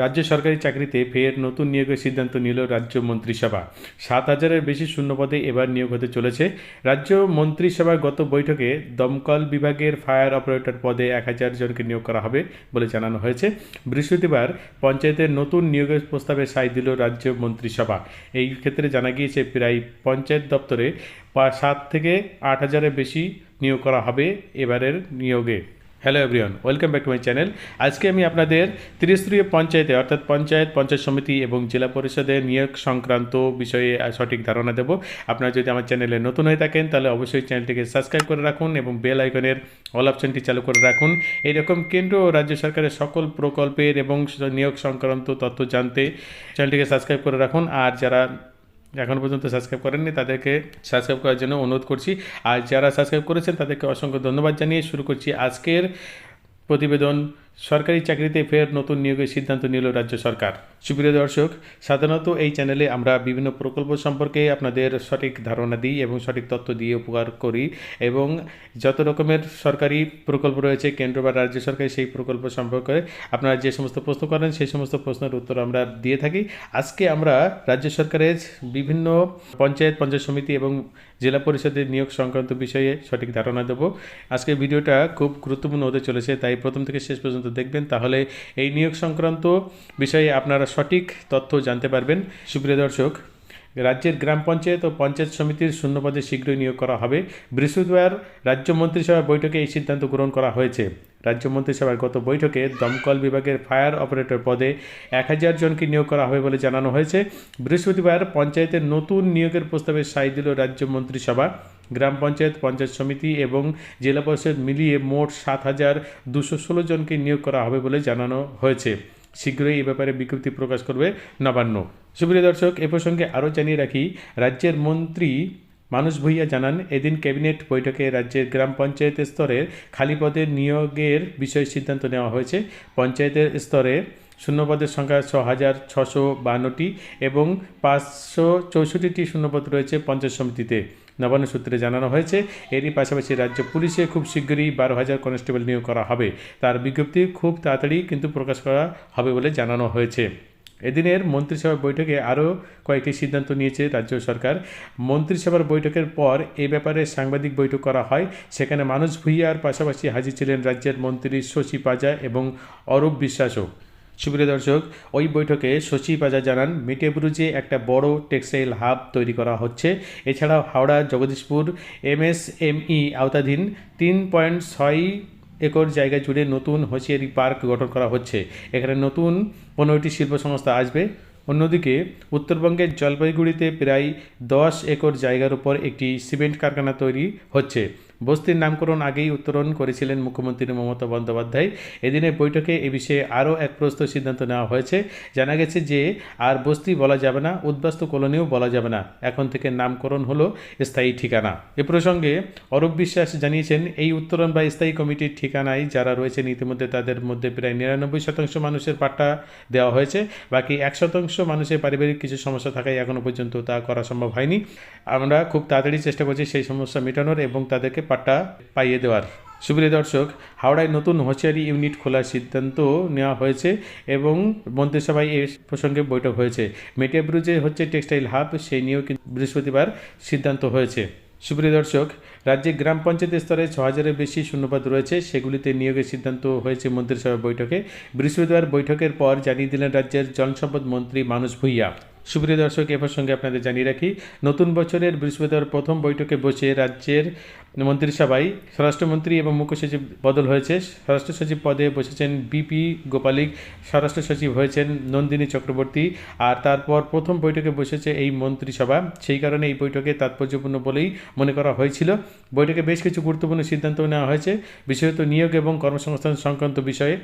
রাজ্য সরকারি চাকরিতে ফের নতুন নিয়োগের সিদ্ধান্ত নিল রাজ্য মন্ত্রিসভা। 7,000-এর বেশি শূন্যপদে এবার নিয়োগ হতে চলেছে। রাজ্য মন্ত্রিসভার গত বৈঠকে দমকল বিভাগের ফায়ার অপারেটর পদে 1,000 জনকে নিয়োগ করা হবে বলে জানানো হয়েছে। বৃহস্পতিবার পঞ্চায়েতের নতুন নিয়োগের প্রস্তাবে সাই দিল রাজ্য মন্ত্রিসভা। এই ক্ষেত্রে জানা গিয়েছে প্রায় পঞ্চায়েত দপ্তরে 7 থেকে 8,000-এর বেশি নিয়োগ করা হবে এবারের নিয়োগে। Hello everyone, welcome back to my channel. আজকে আমি আপনাদের ত্রিস্তরীয় পঞ্চায়েতে অর্থাৎ পঞ্চায়েত সমিতি এবং জেলা পরিষদের নিয়োগ সংক্রান্ত বিষয়ে সঠিক ধারণা দেব। আপনারা যদি আমার চ্যানেলে নতুন হয়ে থাকেন তাহলে অবশ্যই চ্যানেলটিকে সাবস্ক্রাইব করে রাখুন এবং বেল আইকনের অল অপশনটি চালু করে রাখুন। এইরকম কেন্দ্র ও রাজ্য সরকারের সকল প্রকল্পের এবং নিয়োগ সংক্রান্ত তথ্য জানতে চ্যানেলটিকে সাবস্ক্রাইব করে রাখুন। আর যারা এখন পর্যন্ত সাবস্ক্রাইব করেননি তাদেরকে সাবস্ক্রাইব করার জন্য অনুরোধ করছি, আর যারা সাবস্ক্রাইব করেছেন তাদেরকে অসংখ্য ধন্যবাদ জানিয়ে শুরু করছি আজকের প্রতিবেদন। সরকারি চাকরিতে ফের নতুন নিয়োগের সিদ্ধান্ত নিল রাজ্য সরকার। সুপ্রিয় দর্শক, সাধারণত এই চ্যানেলে আমরা বিভিন্ন প্রকল্প সম্পর্কে আপনাদের সঠিক ধারণা দিই এবং সঠিক তথ্য দিয়ে উপকার করি, এবং যত রকমের সরকারি প্রকল্প রয়েছে কেন্দ্র বা রাজ্য সরকারি সেই প্রকল্প সম্পর্কে আপনারা যে সমস্ত প্রশ্ন করেন সেই সমস্ত প্রশ্নের উত্তর আমরা দিয়ে থাকি। আজকে আমরা রাজ্য সরকারের বিভিন্ন পঞ্চায়েত সমিতি এবং জেলা পরিষদের নিয়োগ সংক্রান্ত বিষয়ে সঠিক ধারণা দেব। আজকের ভিডিওটা খুব গুরুত্বপূর্ণ হতে চলেছে, তাই প্রথম থেকে শেষ পর্যন্ত দেখবেন, তাহলে এই নিয়োগ সংক্রান্ত বিষয়ে আপনারা সঠিক তথ্য জানতে পারবেন। সুপ্রিয় দর্শক, রাজ্যের গ্রাম পঞ্চায়েত ও পঞ্চায়েত সমিতির শূন্যপদে শীঘ্রই নিয়োগ করা হবে। বৃহস্পতিবার রাজ্য মন্ত্রিসভার বৈঠকে এই সিদ্ধান্ত গ্রহণ করা হয়েছে। রাজ্য মন্ত্রিসভার গত বৈঠকে দমকল বিভাগের ফায়ার অপারেটর পদে 1,000 জনকে নিয়োগ করা হবে বলে জানানো হয়েছে। বৃহস্পতিবার পঞ্চায়েতের নতুন নিয়োগের প্রস্তাবে সাই দিল রাজ্য মন্ত্রিসভা। গ্রাম পঞ্চায়েত সমিতি এবং জেলা পরিষদ মিলিয়ে মোট 7,216 জনকে নিয়োগ করা হবে বলে জানানো হয়েছে। শীঘ্রই এ ব্যাপারে বিজ্ঞপ্তি প্রকাশ করবে নবান্ন। সুপ্রিয় দর্শক, এ প্রসঙ্গে আরও জানিয়ে রাখি, রাজ্যের মন্ত্রী মানুষ ভূঁইয়া জানান, এদিন ক্যাবিনেট বৈঠকে রাজ্যের গ্রাম পঞ্চায়েত স্তরের খালি পদের নিয়োগের বিষয়ে সিদ্ধান্ত নেওয়া হয়েছে। পঞ্চায়েতের স্তরে শূন্যপদের সংখ্যা 6,652টি এবং 564টি শূন্যপদ রয়েছে পঞ্চায়েত সমিতিতে। নবান্ন সূত্রে জানানো হয়েছে, এরই পাশাপাশি রাজ্য পুলিশে খুব শীঘ্রই 12,000 কনস্টেবল নিয়োগ করা হবে। তার বিজ্ঞপ্তি খুব তাড়াতাড়ি কিন্তু প্রকাশ করা হবে বলে জানানো হয়েছে। এদিনের মন্ত্রিসভার বৈঠকে আরও কয়েকটি সিদ্ধান্ত নিয়েছে রাজ্য সরকার। মন্ত্রিসভার বৈঠকের পর এ ব্যাপারে সাংবাদিক বৈঠক করা হয়। সেখানে মানুষ ভূঁইয়ার পাশাপাশি হাজির ছিলেন রাজ্যের মন্ত্রী শশী পাজা এবং অরূপ বিশ্বাসও। সুপ্রিয় দর্শক, ওই বৈঠকে শশী পাজা জানান, মেটেবুরুজে একটা বড় টেক্সটাইল হাব তৈরি করা হচ্ছে। এছাড়াও হাওড়া জগদীশপুর MSME আওতাধীন 3.6 একর জায়গা জুড়ে নতুন হোসিয়ারি পার্ক গঠন করা হচ্ছে। এখানে নতুন 15টি শিল্প সংস্থা আসবে। অন্যদিকে উত্তরবঙ্গের জলপাইগুড়িতে প্রায় 10 একর জায়গার উপর একটি সিমেন্ট কারখানা তৈরি হচ্ছে। বস্তির নামকরণ আগেই উত্তোলন করেছিলেন মুখ্যমন্ত্রী মমতা বন্দ্যোপাধ্যায়। এদিনের বৈঠকে এ বিষয়ে আরও এক প্রস্তুত সিদ্ধান্ত নেওয়া হয়েছে। জানা গেছে যে আর বস্তি বলা যাবে না, উদ্বাস্তু কলোনিও বলা যাবে না, এখন থেকে নামকরণ হলো স্থায়ী ঠিকানা। এ প্রসঙ্গে অরূপ বিশ্বাস জানিয়েছেন, এই উত্তোলন বা স্থায়ী কমিটির ঠিকানায় যারা রয়েছেন ইতিমধ্যে তাদের মধ্যে প্রায় 99% মানুষের পাট্টা দেওয়া হয়েছে। বাকি 1% মানুষের পারিবারিক কিছু সমস্যা থাকায় এখনও পর্যন্ত তা করা সম্ভব হয়নি। আমরা খুব তাড়াতাড়ি চেষ্টা করছি সেই সমস্যা মেটানোর এবং তাদেরকে পাট্টা পাইয়ে দেওয়ার। সুপ্রিয় দর্শক, হাওড়ায় নতুন হোসিয়ারি ইউনিট খোলার সিদ্ধান্ত নেওয়া হয়েছে এবং মন্ত্রিসভায় এ প্রসঙ্গে বৈঠক হয়েছে। মেটিয়াবুরুজে হচ্ছে টেক্সটাইল হাব, সেই নিয়েও কিন্তু বৃহস্পতিবার সিদ্ধান্ত হয়েছে। সুপ্রিয় দর্শক, রাজ্যে গ্রাম পঞ্চায়েত স্তরে 6,000-এর বেশি শূন্যপদ রয়েছে, সেগুলিতে নিয়োগের সিদ্ধান্ত হয়েছে মন্ত্রিসভার বৈঠকে। বৃহস্পতিবার বৈঠকের পর জানিয়ে দিলেন রাজ্যের জলসম্পদ মন্ত্রী মানুষ ভূঁইয়া। সুপ্রিয় দর্শক, এ প্রসঙ্গে আপনাদের জানিয়ে রাখি, নতুন বছরের বৃহস্পতিবার প্রথম বৈঠকে বসে রাজ্যের মন্ত্রিসভায় স্বরাষ্ট্রমন্ত্রী এবং মুখ্য সচিব বদল হয়েছে। স্বরাষ্ট্র সচিব পদে বসেছেন বিপি গোপালিক, স্বরাষ্ট্র সচিব হয়েছেন নন্দিনী চক্রবর্তী। আর তারপর প্রথম বৈঠকে বসেছে এই মন্ত্রিসভা, সেই কারণে এই বৈঠকে তাৎপর্যপূর্ণ বলেই মনে করা হয়েছিল। বৈঠকে বেশ কিছু গুরুত্বপূর্ণ সিদ্ধান্ত নেওয়া হয়েছে, বিশেষত নিয়োগ এবং কর্মসংস্থান সংক্রান্ত বিষয়ে।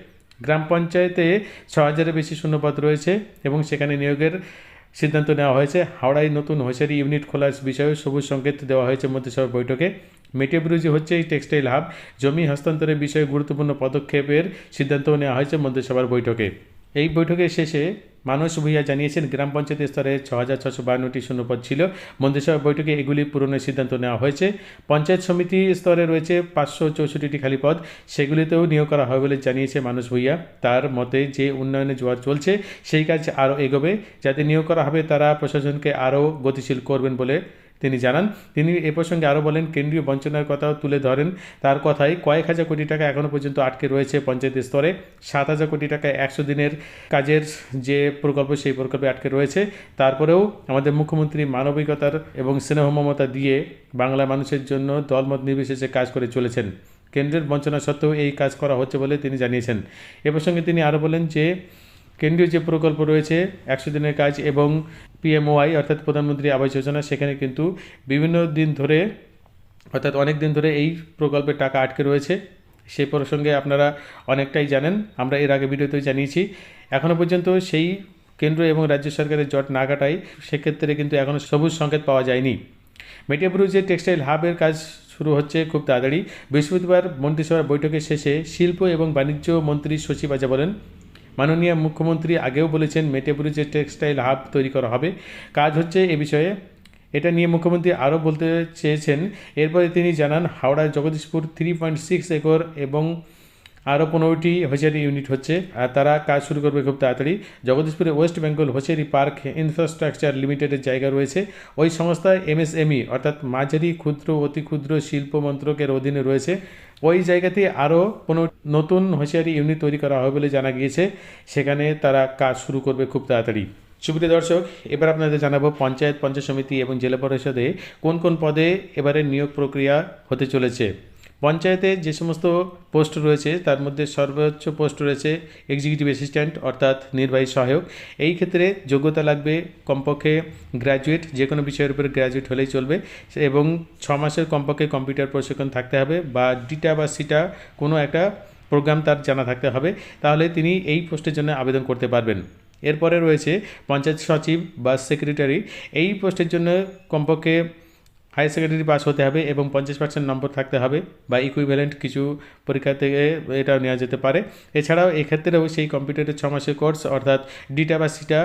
গ্রাম পঞ্চায়েতে 6,000-এর বেশি শূন্যপদ রয়েছে এবং সেখানে নিয়োগের সিদ্ধান্ত নেওয়া হয়েছে। হাওড়ায় নতুন হোসিয়ারি ইউনিট খোলার বিষয়ে সবুজ সংকেত দেওয়া হয়েছে মন্ত্রিসভার বৈঠকে। মেটিয়াবুরুজে হচ্ছে এই টেক্সটাইল হাব, জমি হস্তান্তরের বিষয়ে গুরুত্বপূর্ণ পদক্ষেপের সিদ্ধান্তও নেওয়া হয়েছে মন্ত্রিসভার বৈঠকে। এই বৈঠকের শেষে মানস ভূঁইয়া জানিয়েছেন, গ্রাম পঞ্চায়েত স্তরে 6,652টি শূন্যপদ ছিল। মন্ত্রিসভা বৈঠকে এগুলি পূরণের সিদ্ধান্ত নেওয়া হয়েছে। পঞ্চায়েত সমিতি স্তরে রয়েছে 564টি খালি পদ, সেগুলিতেও নিয়োগ করা হবে বলে জানিয়েছে মানস ভূঁইয়া। তার মতে যে উন্নয়নের জোয়ার চলছে সেই কাজ আরও এগোবে, যাতে নিয়োগ করা হবে তারা প্রশাসনকে আরও গতিশীল করবেন বলে তিনি জানান। তিনি এ প্রসঙ্গে আরও বলেন, কেন্দ্রীয় বঞ্চনার কথাও তুলে ধরেন। তার কথায় কয়েক হাজার কোটি টাকা এখনও পর্যন্ত আটকে রয়েছে পঞ্চায়েত স্তরে। 7,000 কোটি টাকা 100 দিনের কাজের যে প্রকল্প সেই প্রকল্পে আটকে রয়েছে। তারপরেও আমাদের মুখ্যমন্ত্রী মানবিকতার এবং স্নেহ মমতা দিয়ে বাংলা মানুষের জন্য দলমত নির্বিশেষে কাজ করে চলেছেন। কেন্দ্রের বঞ্চনা সত্ত্বেও এই কাজ করা হচ্ছে বলে তিনি জানিয়েছেন। এ প্রসঙ্গে তিনি আরও বলেন যে কেন্দ্রীয় যে প্রকল্প রয়েছে 100 দিনের কাজ এবং PMOY অর্থাৎ প্রধানমন্ত্রী আবাস যোজনা, সেখানে কিন্তু বিভিন্ন দিন ধরে অর্থাৎ অনেক দিন ধরে এই প্রকল্পের টাকা আটকে রয়েছে। সেই প্রসঙ্গে আপনারা অনেকটাই জানেন, আমরা এর আগে ভিডিওতেও জানিয়েছি। এখনও পর্যন্ত সেই কেন্দ্র এবং রাজ্য সরকারের জট না কাটায় সেক্ষেত্রে কিন্তু এখনও সবুজ সংকেত পাওয়া যায়নি। মেটিয়াবুরুজে টেক্সটাইল হাবের কাজ শুরু হচ্ছে খুব তাড়াতাড়ি। বৃহস্পতিবার মন্ত্রিসভার বৈঠকের শেষে শিল্প এবং বাণিজ্য মন্ত্রী শশী পাজা বলেন, মাননীয় মুখ্যমন্ত্রী আগেও বলেছেন মেটিয়াবুরুজে টেক্সটাইল হাব তৈরি করা হবে, কাজ হচ্ছে এ বিষয়ে। এটা নিয়ে মুখ্যমন্ত্রী আরও বলতে চেয়েছেন। এরপরে তিনি জানান, হাওড়ার জগদীশপুর 3.6 একর এবং আরও 15টি হোসিয়ারি ইউনিট হচ্ছে, আর তারা কাজ শুরু করবে খুব তাড়াতাড়ি। জগদীশপুরে west Bengal hosiery park infrastructure লিমিটেডের জায়গা রয়েছে। ওই সংস্থা MSME অর্থাৎ মাঝারি ক্ষুদ্র অতি ক্ষুদ্র শিল্প মন্ত্রকের অধীনে রয়েছে। ওই জায়গাতে আরও কোনো নতুন হোসিয়ারি ইউনিট তৈরি করা হবে বলে জানা গিয়েছে। সেখানে তারা কাজ শুরু করবে খুব তাড়াতাড়ি। সুপ্রিয় দর্শক, এবার আপনাদের জানাবো পঞ্চায়েত সমিতি এবং জেলা পরিষদে কোন কোন পদে এবারে নিয়োগ প্রক্রিয়া হতে চলেছে। পঞ্চায়েতে যে সমস্ত পোস্ট রয়েছে তার মধ্যে সর্বোচ্চ পোস্ট রয়েছে এক্সিকিউটিভ অ্যাসিস্ট্যান্ট অর্থাৎ নির্বাহী সহায়ক। এই ক্ষেত্রে যোগ্যতা লাগবে কমপক্ষে গ্র্যাজুয়েট, যে কোনো বিষয়ের উপরে গ্র্যাজুয়েট হলেই চলবে, এবং 6 মাসের কমপক্ষে কম্পিউটার প্রশিক্ষণ থাকতে হবে বা ডিটা বা সিটা কোনো একটা প্রোগ্রাম তার জানা থাকতে হবে, তাহলে তিনি এই পোস্টের জন্য আবেদন করতে পারবেন। এরপরে রয়েছে পঞ্চায়েত সচিব বা সেক্রেটারি। এই পোস্টের জন্য কমপক্ষে হায়ার সেকেন্ডারি পাস হতে হবে এবং 50% নম্বর থাকতে হবে বা ইকুইভ্যালেন্ট কিছু পরীক্ষা থেকে এটা নেওয়া যেতে পারে। এছাড়াও এক্ষেত্রেও সেই কম্পিউটারের 6 মাসের কোর্স অর্থাৎ ডিটা বা সিটা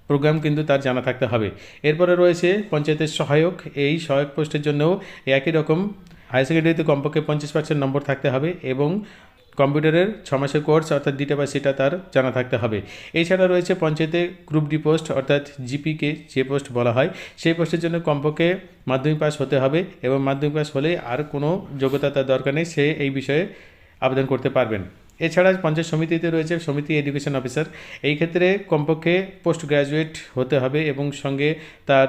প্রোগ্রাম কিন্তু তার জানা থাকতে হবে। এরপরে রয়েছে পঞ্চায়েতের সহায়ক। এই সহায়ক পোস্টের জন্যও একই রকম হায়ার সেকেন্ডারিতে কমপক্ষে 50% নম্বর থাকতে হবে এবং কম্পিউটারের 6 মাসের কোর্স অর্থাৎ ডিটা বা সিটা তার জানা থাকতে হবে। এছাড়া রয়েছে পঞ্চায়েতে গ্রুপ ডি পোস্ট অর্থাৎ জিপিকে যে পোস্ট বলা হয়, সেই পোস্টের জন্য কমপক্ষে মাধ্যমিক পাস হতে হবে এবং মাধ্যমিক পাস হলে আর কোনো যোগ্যতা তার দরকার নেই, সে এই বিষয়ে আবেদন করতে পারবেন। এছাড়া পঞ্চায়েত সমিতিতে রয়েছে সমিতি এডুকেশন অফিসার। এই ক্ষেত্রে কমপক্ষে পোস্ট গ্র্যাজুয়েট হতে হবে এবং সঙ্গে তার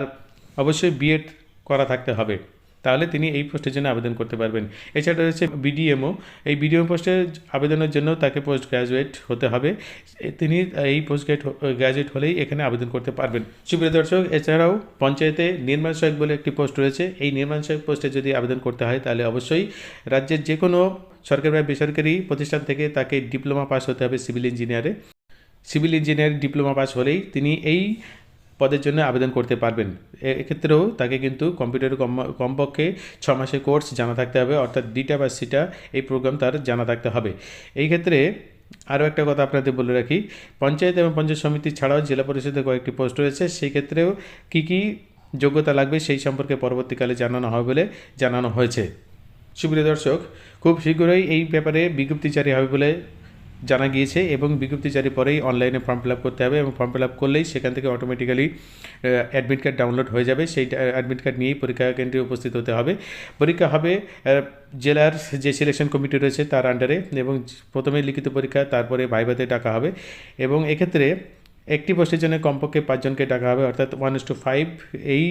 অবশ্যই বিএড করা থাকতে হবে, তাহলে তিনি এই পোস্টের জন্য আবেদন করতে পারবেন। এছাড়া রয়েছে BDMO। এই BDMO পোস্টে আবেদনের জন্য তাকে পোস্ট গ্র্যাজুয়েট হতে হবে, তিনি এই পোস্ট গ্র্যাজুয়েট হলেই এখানে আবেদন করতে পারবেন। সুপ্রিয় দর্শক, এছাড়াও পঞ্চায়েতে নির্মাণ সহায়ক বলে একটি পোস্ট রয়েছে। এই নির্মাণ সহায়ক পোস্টে যদি আবেদন করতে হয় তাহলে অবশ্যই রাজ্যের যে কোনো সরকারি বা বেসরকারি প্রতিষ্ঠান থেকে তাকে ডিপ্লোমা পাস হতে হবে সিভিল ইঞ্জিনিয়ারিং ডিপ্লোমা পাস হলেই তিনি এই পদের জন্য আবেদন করতে পারবেন। এক্ষেত্রেও তাকে কিন্তু কম্পিউটারে কমপক্ষে 6 মাসের কোর্স জানা থাকতে হবে অর্থাৎ ডিটা বা সিটা এই প্রোগ্রাম তার জানা থাকতে হবে। এই ক্ষেত্রে আরও একটা কথা আপনাদের বলে রাখি, পঞ্চায়েত এবং পঞ্চায়েত সমিতি ছাড়াও জেলা পরিষদে কয়েকটি পোস্ট রয়েছে, সেই ক্ষেত্রেও কী কী যোগ্যতা লাগবে সেই সম্পর্কে পরবর্তীকালে জানানো হবে বলে জানানো হয়েছে। সুপ্রিয় দর্শক, খুব শীঘ্রই এই ব্যাপারে বিজ্ঞপ্তি জারি হবে বলে জানা গিয়েছে এবং বিজ্ঞপ্তি জারি পরেই অনলাইনে ফর্ম ফিল আপ করতে হবে এবং ফর্ম ফিল আপ করলেই সেখান থেকে অটোমেটিক্যালি অ্যাডমিট কার্ড ডাউনলোড হয়ে যাবে। সেই অ্যাডমিট কার্ড নিয়েই পরীক্ষা কেন্দ্রে উপস্থিত হতে হবে। পরীক্ষা হবে জেলার যে সিলেকশন কমিটি রয়েছে তার আন্ডারে এবং প্রথমে লিখিত পরীক্ষা, তারপরে ভাইভাতে ডাকা হবে এবং এক্ষেত্রে একটি পোস্টের জন্য কমপক্ষে 5 জনকে ডাকা হবে অর্থাৎ 1:5 এই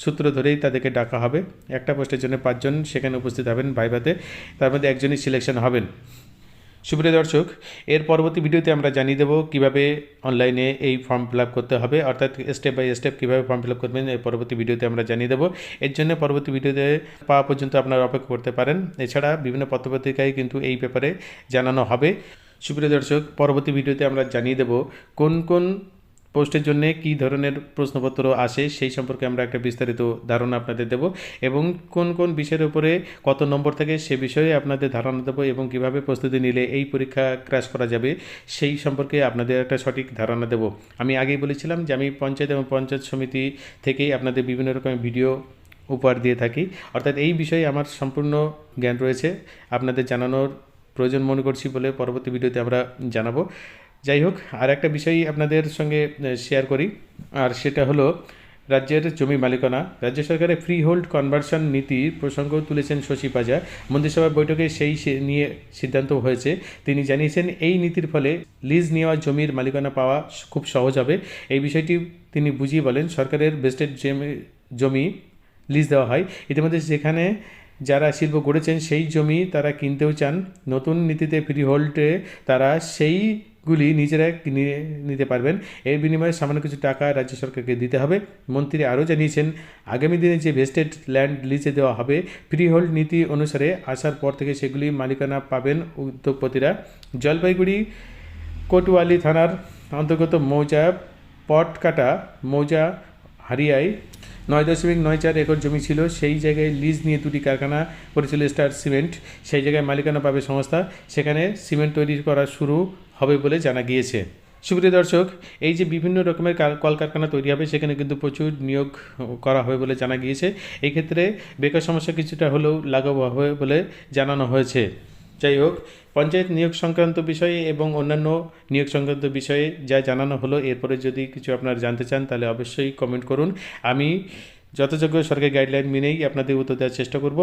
সূত্র ধরেই তাদেরকে ডাকা হবে। একটা পোস্টের জন্য 5 জন সেখানে উপস্থিত হবেন ভাইভাতে, তার মধ্যে একজনই সিলেকশন হবেন। সুপ্রিয় দর্শক, এর পরবর্তী ভিডিওতে আমরা জানিয়ে দেবো কীভাবে অনলাইনে এই ফর্ম ফিল আপ করতে হবে অর্থাৎ স্টেপ বাই স্টেপ কীভাবে ফর্ম ফিল আপ করবেন এই পরবর্তী ভিডিওতে আমরা জানিয়ে দেবো। এর জন্য পরবর্তী ভিডিওতে পাওয়া পর্যন্ত আপনারা অপেক্ষা করতে পারেন। এছাড়া বিভিন্ন পত্রপত্রিকায় কিন্তু এই ব্যাপারে জানানো হবে। সুপ্রিয় দর্শক, পরবর্তী ভিডিওতে আমরা জানিয়ে দেবো কোন কোন পোস্টের জন্য কী ধরনের প্রশ্নপত্র আসে সেই সম্পর্কে আমরা একটা বিস্তারিত ধারণা আপনাদের দেব এবং কোন কোন বিষয়ের উপরে কত নম্বর থাকে সে বিষয়ে আপনাদের ধারণা দেবো এবং কিভাবে প্রস্তুতি নিলে এই পরীক্ষা ক্র্যাশ করা যাবে সেই সম্পর্কে আপনাদের একটা সঠিক ধারণা দেব। আমি আগেই বলেছিলাম যে আমি পঞ্চায়েত এবং পঞ্চায়েত সমিতি থেকেই আপনাদের বিভিন্ন রকমের ভিডিও উপহার দিয়ে থাকি, অর্থাৎ এই বিষয়ে আমার সম্পূর্ণ জ্ঞান রয়েছে, আপনাদের জানানোর প্রয়োজন মনে করছি বলে পরবর্তী ভিডিওতে আমরা জানাবো। যাই হোক, আর একটা বিষয় আপনাদের সঙ্গে শেয়ার করি, আর সেটা হলো রাজ্যের জমি মালিকানা। রাজ্য সরকারের ফ্রি হোল্ড কনভার্সন নীতির প্রসঙ্গ তুলেছেন শশী পাজা। মন্ত্রিসভার বৈঠকে নিয়ে সিদ্ধান্ত হয়েছে। তিনি জানিয়েছেন এই নীতির ফলে লিজ নেওয়া জমির মালিকানা পাওয়া খুব সহজ হবে। এই বিষয়টি তিনি বুঝিয়ে বলেন, সরকারের বেস্টেড জমি লিজ দেওয়া হয়। ইতিমধ্যে যেখানে যারা শিল্প গড়েছেন সেই জমি তারা কিনতেও চান, নতুন নীতিতে ফ্রি হোল্ডে তারা সেইগুলি নিজেরা কিনে নিতে পারবেন। এর বিনিময়ে সামান্য কিছু টাকা রাজ্য সরকারকে দিতে হবে। মন্ত্রী আরও জানিয়েছেন, আগামী দিনে যে ভেস্টেড ল্যান্ড লিজে দেওয়া হবে ফ্রি হোল্ড নীতি অনুসারে আসার পর থেকে সেগুলি মালিকানা পাবেন উদ্যোগপতিরা। জলপাইগুড়ি কোতোয়ালি থানার অন্তর্গত মৌজা পটকাটা মৌজা হারিয়ায় 9.94 একর জমি ছিল। সেই জায়গায় লিজ নিয়ে দুটি কারখানা করেছিল স্টার সিমেন্ট। সেই জায়গায় মালিকানা পাবে সংস্থা, সেখানে সিমেন্ট তৈরি করা শুরু হবে বলে জানা গিয়েছে। সুপ্রিয় দর্শক, এই যে বিভিন্ন রকমের কলকারখানা তৈরি হবে সেখানে কিন্তু প্রচুর নিয়োগ করা হবে বলে জানা গিয়েছে। এই ক্ষেত্রে বেকার সমস্যা কিছুটা হলেও লাঘব হবে বলে জানানো হয়েছে। যাই হোক, পঞ্চায়েত নিয়োগ সংক্রান্ত বিষয়ে এবং অন্যান্য নিয়োগ সংক্রান্ত বিষয়ে যা জানানো হলো, এরপরে যদি কিছু আপনারা জানতে চান তাহলে অবশ্যই কমেন্ট করুন। আমি যথাযোগ্য সরকারি গাইডলাইন মেনেই আপনাদের উত্তর দেওয়ার চেষ্টা করব।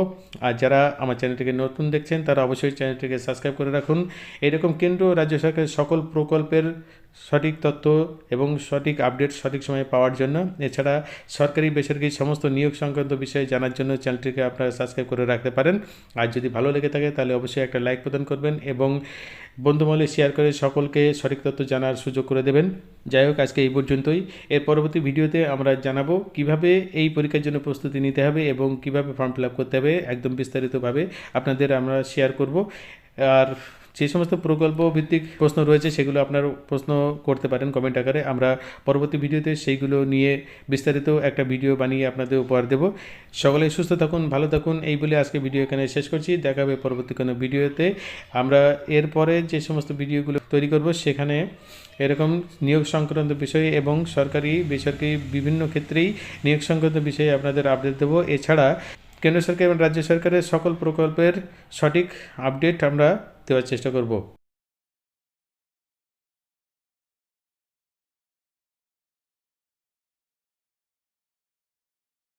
আর যারা আমার চ্যানেলটিকে নতুন দেখছেন তারা অবশ্যই চ্যানেলটিকে সাবস্ক্রাইব করে রাখুন। এরকম কেন্দ্র ও রাজ্য সরকারের সকল প্রকল্পের সঠিক তথ্য এবং সঠিক আপডেট সঠিক সময়ে পাওয়ার জন্য, এছাড়া সরকারি বেসরকারি সমস্ত নিয়োগ সংক্রান্ত বিষয়ে জানার জন্য চ্যানেলটিকে আপনারা সাবস্ক্রাইব করে রাখতে পারেন। আর যদি ভালো লেগে থাকে তাহলে অবশ্যই একটা লাইক প্রদান করবেন এবং বন্ধুমহলে শেয়ার করে সকলকে সঠিক তথ্য জানার সুযোগ করে দেবেন। যাই হোক, আজকে এই পর্যন্তই। এর পরবর্তী ভিডিওতে আমরা জানাবো কিভাবে এই পরীক্ষার জন্য প্রস্তুতি নিতে হবে এবং কিভাবে ফর্ম ফিল আপ করতে হবে, একদম বিস্তারিতভাবে আপনাদের আমরা শেয়ার করব। আর যে সমস্ত প্রকল্প ভিত্তিক প্রশ্ন রয়েছে সেগুলো আপনারা প্রশ্ন করতে পারেন কমেন্ট আকারে, আমরা পরবর্তী ভিডিওতে সেইগুলো নিয়ে বিস্তারিত একটা ভিডিও বানিয়ে আপনাদের উপহার দেব। সকলে সুস্থ থাকুন, ভালো থাকুন, এই বলে আজকে ভিডিও এখানে শেষ করছি। দেখা হবে পরবর্তী কোনো ভিডিওতে। আমরা এরপরে যে সমস্ত ভিডিওগুলো তৈরি করব সেখানে এরকম নিয়োগ সংক্রান্ত বিষয়ে এবং সরকারি বেসরকারি বিভিন্ন ক্ষেত্রেই নিয়োগ সংক্রান্ত বিষয়ে আপনাদের আপডেট দেবো। এছাড়া কেন্দ্র সরকার এবং রাজ্য সরকারের সকল প্রকল্পের সঠিক আপডেট আমরা দেওয়ার চেষ্টা করব।